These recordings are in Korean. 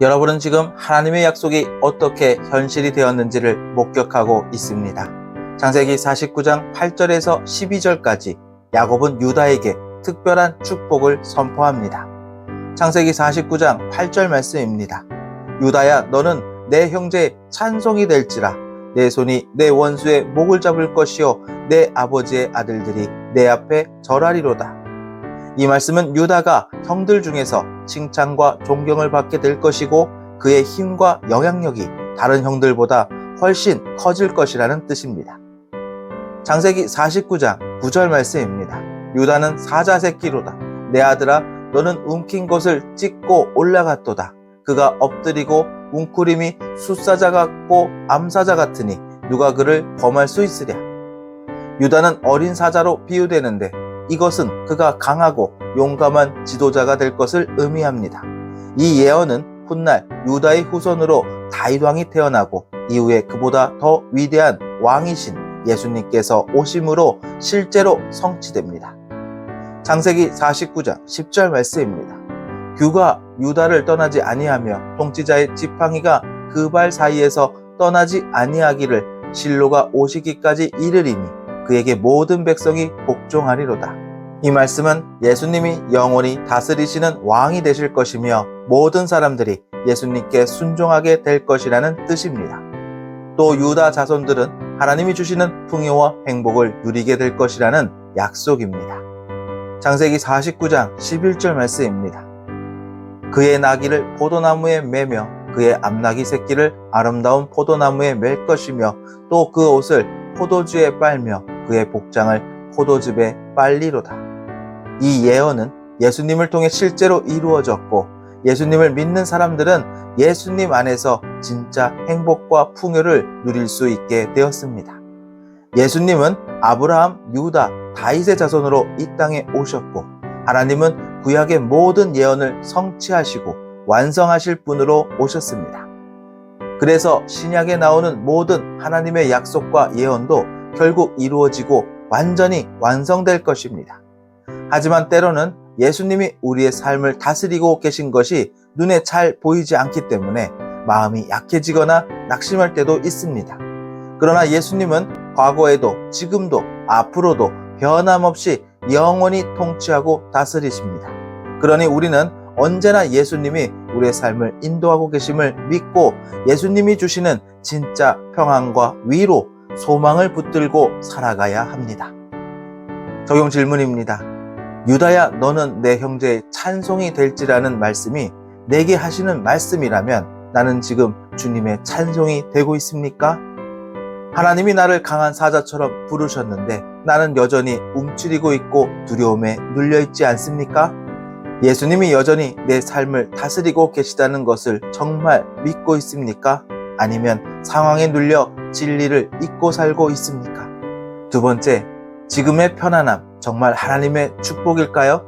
여러분은 지금 하나님의 약속이 어떻게 현실이 되었는지를 목격하고 있습니다. 창세기 49장 8절에서 12절까지 야곱은 유다에게 특별한 축복을 선포합니다. 창세기 49장 8절 말씀입니다. 유다야, 너는 내 형제의 찬송이 될지라. 내 손이 내 원수의 목을 잡을 것이요 내 아버지의 아들들이 내 앞에 절하리로다. 이 말씀은 유다가 형들 중에서 칭찬과 존경을 받게 될 것이고 그의 힘과 영향력이 다른 형들보다 훨씬 커질 것이라는 뜻입니다. 창세기 49장 9절 말씀입니다. 유다는 사자 새끼로다. 내 아들아, 너는 움킨 것을 찢고 올라갔도다. 그가 엎드리고 웅크림이 숫사자 같고 암사자 같으니 누가 그를 범할 수 있으랴. 유다는 어린 사자로 비유되는데 이것은 그가 강하고 용감한 지도자가 될 것을 의미합니다. 이 예언은 훗날 유다의 후손으로 다윗 왕이 태어나고 이후에 그보다 더 위대한 왕이신 예수님께서 오심으로 실제로 성취됩니다. 창세기 49장 10절 말씀입니다. 규가 유다를 떠나지 아니하며 통치자의 지팡이가 그 발 사이에서 떠나지 아니하기를 실로가 오시기까지 이르리니 그에게 모든 백성이 복종하리로다. 이 말씀은 예수님이 영원히 다스리시는 왕이 되실 것이며 모든 사람들이 예수님께 순종하게 될 것이라는 뜻입니다. 또 유다 자손들은 하나님이 주시는 풍요와 행복을 누리게 될 것이라는 약속입니다. 창세기 49장 11절 말씀입니다. 그의 나귀를 포도나무에 매며 그의 암나귀 새끼를 아름다운 포도나무에 맬 것이며 또 그 옷을 포도주에 빨며 그의 복장을 포도즙에 빨리로다. 이 예언은 예수님을 통해 실제로 이루어졌고 예수님을 믿는 사람들은 예수님 안에서 진짜 행복과 풍요를 누릴 수 있게 되었습니다. 예수님은 아브라함, 유다, 다윗의 자손으로 이 땅에 오셨고 하나님은 구약의 모든 예언을 성취하시고 완성하실 분으로 오셨습니다. 그래서 신약에 나오는 모든 하나님의 약속과 예언도 결국 이루어지고 완전히 완성될 것입니다. 하지만 때로는 예수님이 우리의 삶을 다스리고 계신 것이 눈에 잘 보이지 않기 때문에 마음이 약해지거나 낙심할 때도 있습니다. 그러나 예수님은 과거에도 지금도 앞으로도 변함없이 영원히 통치하고 다스리십니다. 그러니 우리는 언제나 예수님이 우리의 삶을 인도하고 계심을 믿고 예수님이 주시는 진짜 평안과 위로, 소망을 붙들고 살아가야 합니다. 적용 질문입니다. 유다야, 너는 내 형제의 찬송이 될지라는 말씀이 내게 하시는 말씀이라면 나는 지금 주님의 찬송이 되고 있습니까? 하나님이 나를 강한 사자처럼 부르셨는데 나는 여전히 움츠리고 있고 두려움에 눌려있지 않습니까? 예수님이 여전히 내 삶을 다스리고 계시다는 것을 정말 믿고 있습니까? 아니면 상황에 눌려 진리를 잊고 살고 있습니까? 두 번째, 지금의 편안함 정말 하나님의 축복일까요?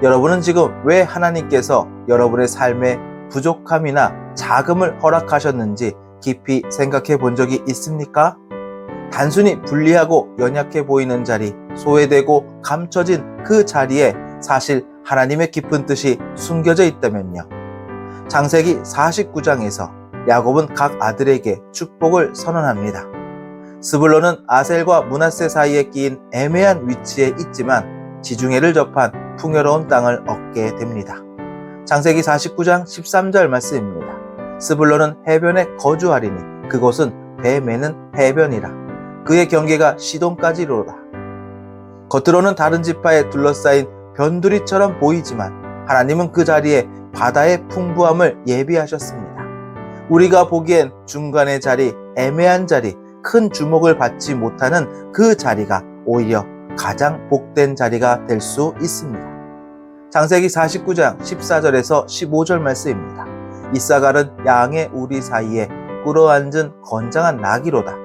여러분은 지금 왜 하나님께서 여러분의 삶에 부족함이나 자금을 허락하셨는지 깊이 생각해 본 적이 있습니까? 단순히 불리하고 연약해 보이는 자리, 소외되고 감춰진 그 자리에 사실 하나님의 깊은 뜻이 숨겨져 있다면요. 창세기 49장에서 야곱은 각 아들에게 축복을 선언합니다. 스불론은 아셀과 므낫세 사이에 끼인 애매한 위치에 있지만 지중해를 접한 풍요로운 땅을 얻게 됩니다. 창세기 49장 13절 말씀입니다. 스불론은 해변에 거주하리니 그곳은 배 매는 해변이라. 그의 경계가 시돈까지로다. 겉으로는 다른 지파에 둘러싸인 변두리처럼 보이지만 하나님은 그 자리에 바다의 풍부함을 예비하셨습니다. 우리가 보기엔 중간의 자리, 애매한 자리, 큰 주목을 받지 못하는 그 자리가 오히려 가장 복된 자리가 될 수 있습니다. 창세기 49장 14절에서 15절 말씀입니다. 이사갈은 양의 우리 사이에 꿇어앉은 건장한 나귀로다.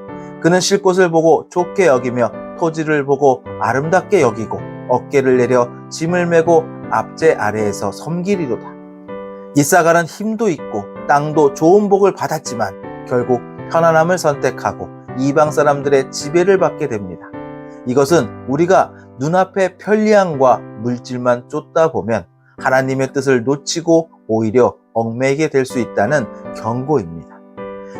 그는 쉴 곳을 보고 좋게 여기며 토지를 보고 아름답게 여기고 어깨를 내려 짐을 메고 앞제 아래에서 섬기리로다. 이사갈은 힘도 있고 땅도 좋은 복을 받았지만 결국 편안함을 선택하고 이방 사람들의 지배를 받게 됩니다. 이것은 우리가 눈앞의 편리함과 물질만 쫓다 보면 하나님의 뜻을 놓치고 오히려 얽매이게 될 수 있다는 경고입니다.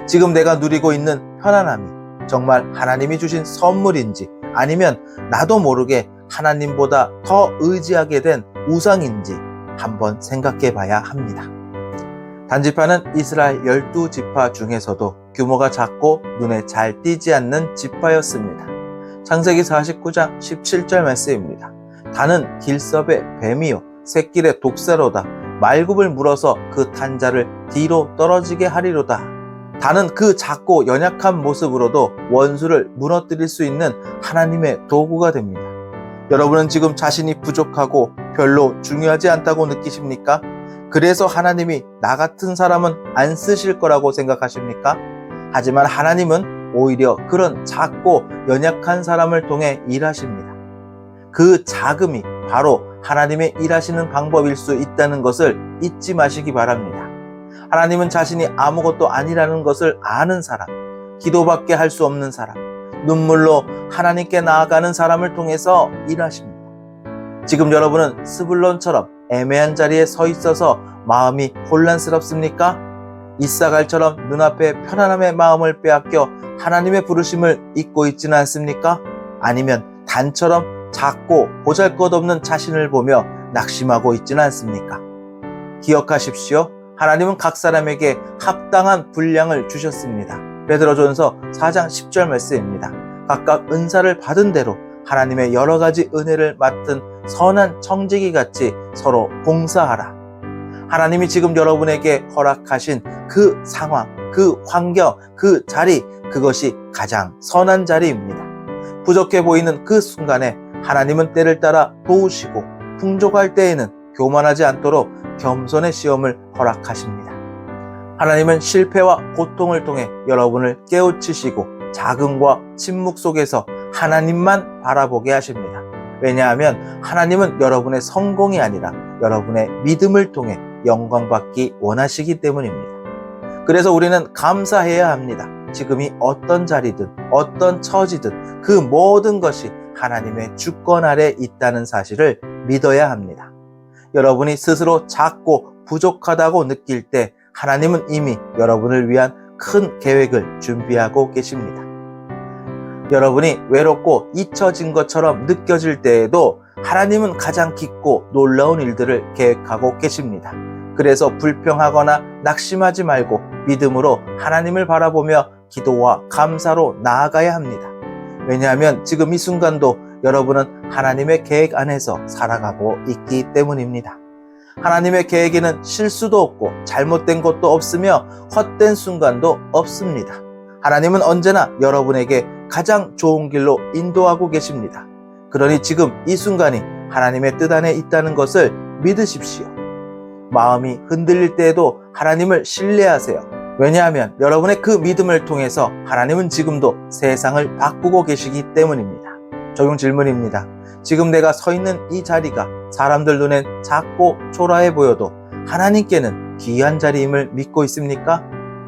지금 내가 누리고 있는 편안함이 정말 하나님이 주신 선물인지 아니면 나도 모르게 하나님보다 더 의지하게 된 우상인지 한번 생각해 봐야 합니다. 단지파는 이스라엘 12지파 중에서도 규모가 작고 눈에 잘 띄지 않는 지파였습니다. 창세기 49장 17절 말씀입니다. 다는 길섭의 뱀이요 새길의 독사로다. 말굽을 물어서 그 탄자를 뒤로 떨어지게 하리로다. 다는 그 작고 연약한 모습으로도 원수를 무너뜨릴 수 있는 하나님의 도구가 됩니다. 여러분은 지금 자신이 부족하고 별로 중요하지 않다고 느끼십니까? 그래서 하나님이 나 같은 사람은 안 쓰실 거라고 생각하십니까? 하지만 하나님은 오히려 그런 작고 연약한 사람을 통해 일하십니다. 그 작음이 바로 하나님의 일하시는 방법일 수 있다는 것을 잊지 마시기 바랍니다. 하나님은 자신이 아무것도 아니라는 것을 아는 사람, 기도밖에 할 수 없는 사람, 눈물로 하나님께 나아가는 사람을 통해서 일하십니다. 지금 여러분은 스불론처럼 애매한 자리에 서 있어서 마음이 혼란스럽습니까? 이사갈처럼 눈앞에 편안함의 마음을 빼앗겨 하나님의 부르심을 잊고 있지는 않습니까? 아니면 단처럼 작고 보잘것없는 자신을 보며 낙심하고 있지는 않습니까? 기억하십시오. 하나님은 각 사람에게 합당한 분량을 주셨습니다. 베드로전서 4장 10절 말씀입니다. 각각 은사를 받은 대로 하나님의 여러 가지 은혜를 맡은 선한 청지기 같이 서로 봉사하라. 하나님이 지금 여러분에게 허락하신 그 상황, 그 환경, 그 자리, 그것이 가장 선한 자리입니다. 부족해 보이는 그 순간에 하나님은 때를 따라 도우시고 풍족할 때에는 교만하지 않도록 겸손의 시험을 허락하십니다. 하나님은 실패와 고통을 통해 여러분을 깨우치시고 자금과 침묵 속에서 하나님만 바라보게 하십니다. 왜냐하면 하나님은 여러분의 성공이 아니라 여러분의 믿음을 통해 영광받기 원하시기 때문입니다. 그래서 우리는 감사해야 합니다. 지금이 어떤 자리든 어떤 처지든 그 모든 것이 하나님의 주권 아래 있다는 사실을 믿어야 합니다. 여러분이 스스로 작고 부족하다고 느낄 때 하나님은 이미 여러분을 위한 큰 계획을 준비하고 계십니다. 여러분이 외롭고 잊혀진 것처럼 느껴질 때에도 하나님은 가장 깊고 놀라운 일들을 계획하고 계십니다. 그래서 불평하거나 낙심하지 말고 믿음으로 하나님을 바라보며 기도와 감사로 나아가야 합니다. 왜냐하면 지금 이 순간도 여러분은 하나님의 계획 안에서 살아가고 있기 때문입니다. 하나님의 계획에는 실수도 없고 잘못된 것도 없으며 헛된 순간도 없습니다. 하나님은 언제나 여러분에게 가장 좋은 길로 인도하고 계십니다. 그러니 지금 이 순간이 하나님의 뜻 안에 있다는 것을 믿으십시오. 마음이 흔들릴 때에도 하나님을 신뢰하세요. 왜냐하면 여러분의 그 믿음을 통해서 하나님은 지금도 세상을 바꾸고 계시기 때문입니다. 적용 질문입니다. 지금 내가 서 있는 이 자리가 사람들 눈엔 작고 초라해 보여도 하나님께는 귀한 자리임을 믿고 있습니까?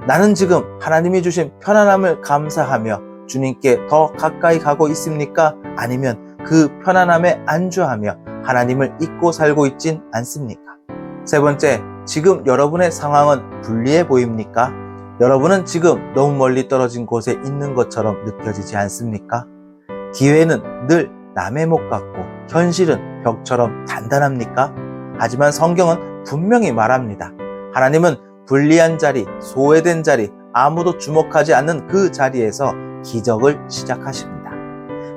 나는 지금 하나님이 주신 편안함을 감사하며 주님께 더 가까이 가고 있습니까? 아니면 그 편안함에 안주하며 하나님을 잊고 살고 있진 않습니까? 세 번째, 지금 여러분의 상황은 불리해 보입니까? 여러분은 지금 너무 멀리 떨어진 곳에 있는 것처럼 느껴지지 않습니까? 기회는 늘 남의 목 같고 현실은 벽처럼 단단합니까? 하지만 성경은 분명히 말합니다. 하나님은 불리한 자리, 소외된 자리, 아무도 주목하지 않는 그 자리에서 기적을 시작하십니다.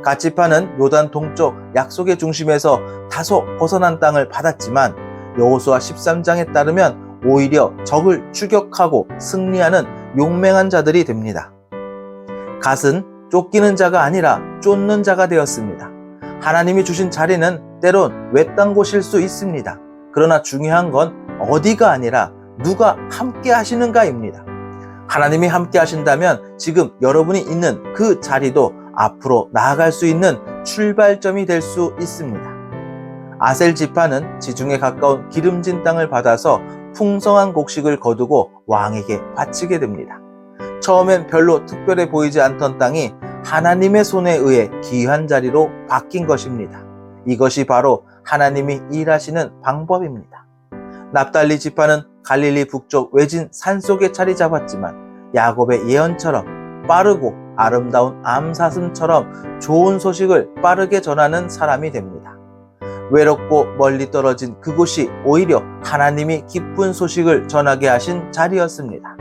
갓지파는 요단 동쪽 약속의 중심에서 다소 벗어난 땅을 받았지만 여호수아 13장에 따르면 오히려 적을 추격하고 승리하는 용맹한 자들이 됩니다. 갓은 쫓기는 자가 아니라 쫓는 자가 되었습니다. 하나님이 주신 자리는 때론 외딴 곳일 수 있습니다. 그러나 중요한 건 어디가 아니라 누가 함께 하시는가입니다. 하나님이 함께 하신다면 지금 여러분이 있는 그 자리도 앞으로 나아갈 수 있는 출발점이 될 수 있습니다. 아셀 지파는 지중해 가까운 기름진 땅을 받아서 풍성한 곡식을 거두고 왕에게 바치게 됩니다. 처음엔 별로 특별해 보이지 않던 땅이 하나님의 손에 의해 귀한 자리로 바뀐 것입니다. 이것이 바로 하나님이 일하시는 방법입니다. 납달리 지파는 갈릴리 북쪽 외진 산속에 자리 잡았지만 야곱의 예언처럼 빠르고 아름다운 암사슴처럼 좋은 소식을 빠르게 전하는 사람이 됩니다. 외롭고 멀리 떨어진 그곳이 오히려 하나님이 기쁜 소식을 전하게 하신 자리였습니다.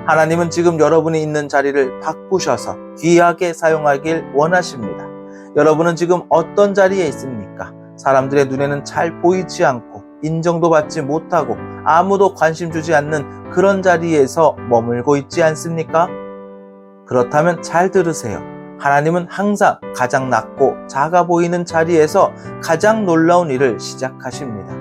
하나님은 지금 여러분이 있는 자리를 바꾸셔서 귀하게 사용하길 원하십니다. 여러분은 지금 어떤 자리에 있습니까? 사람들의 눈에는 잘 보이지 않고 인정도 받지 못하고 아무도 관심 주지 않는 그런 자리에서 머물고 있지 않습니까? 그렇다면 잘 들으세요. 하나님은 항상 가장 낮고 작아 보이는 자리에서 가장 놀라운 일을 시작하십니다.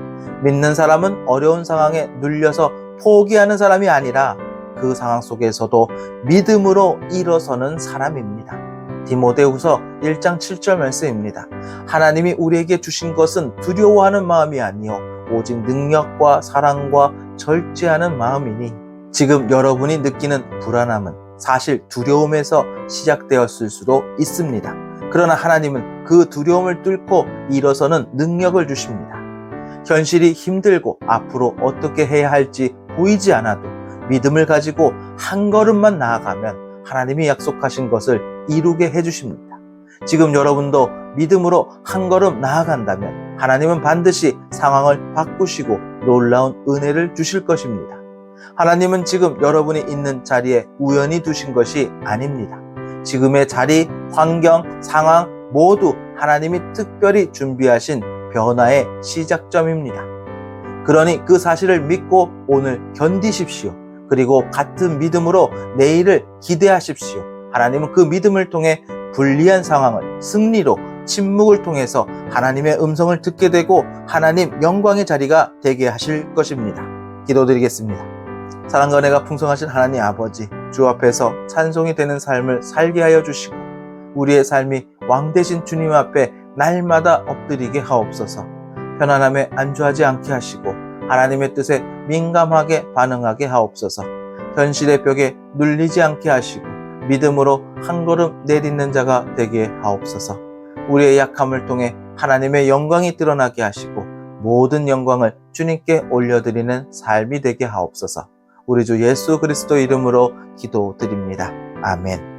믿는 사람은 어려운 상황에 눌려서 포기하는 사람이 아니라 그 상황 속에서도 믿음으로 일어서는 사람입니다. 디모데후서 1장 7절 말씀입니다. 하나님이 우리에게 주신 것은 두려워하는 마음이 아니요 오직 능력과 사랑과 절제하는 마음이니. 지금 여러분이 느끼는 불안함은 사실 두려움에서 시작되었을 수도 있습니다. 그러나 하나님은 그 두려움을 뚫고 일어서는 능력을 주십니다. 현실이 힘들고 앞으로 어떻게 해야 할지 보이지 않아도 믿음을 가지고 한 걸음만 나아가면 하나님이 약속하신 것을 이루게 해주십니다. 지금 여러분도 믿음으로 한 걸음 나아간다면 하나님은 반드시 상황을 바꾸시고 놀라운 은혜를 주실 것입니다. 하나님은 지금 여러분이 있는 자리에 우연히 두신 것이 아닙니다. 지금의 자리, 환경, 상황 모두 하나님이 특별히 준비하신 변화의 시작점입니다. 그러니 그 사실을 믿고 오늘 견디십시오. 그리고 같은 믿음으로 내일을 기대하십시오. 하나님은 그 믿음을 통해 불리한 상황을 승리로, 침묵을 통해서 하나님의 음성을 듣게 되고 하나님 영광의 자리가 되게 하실 것입니다. 기도드리겠습니다. 사랑과 은혜가 풍성하신 하나님 아버지, 주 앞에서 찬송이 되는 삶을 살게 하여 주시고 우리의 삶이 왕 되신 주님 앞에 날마다 엎드리게 하옵소서. 편안함에 안주하지 않게 하시고 하나님의 뜻에 민감하게 반응하게 하옵소서. 현실의 벽에 눌리지 않게 하시고 믿음으로 한 걸음 내딛는 자가 되게 하옵소서. 우리의 약함을 통해 하나님의 영광이 드러나게 하시고 모든 영광을 주님께 올려드리는 삶이 되게 하옵소서. 우리 주 예수 그리스도 이름으로 기도드립니다. 아멘.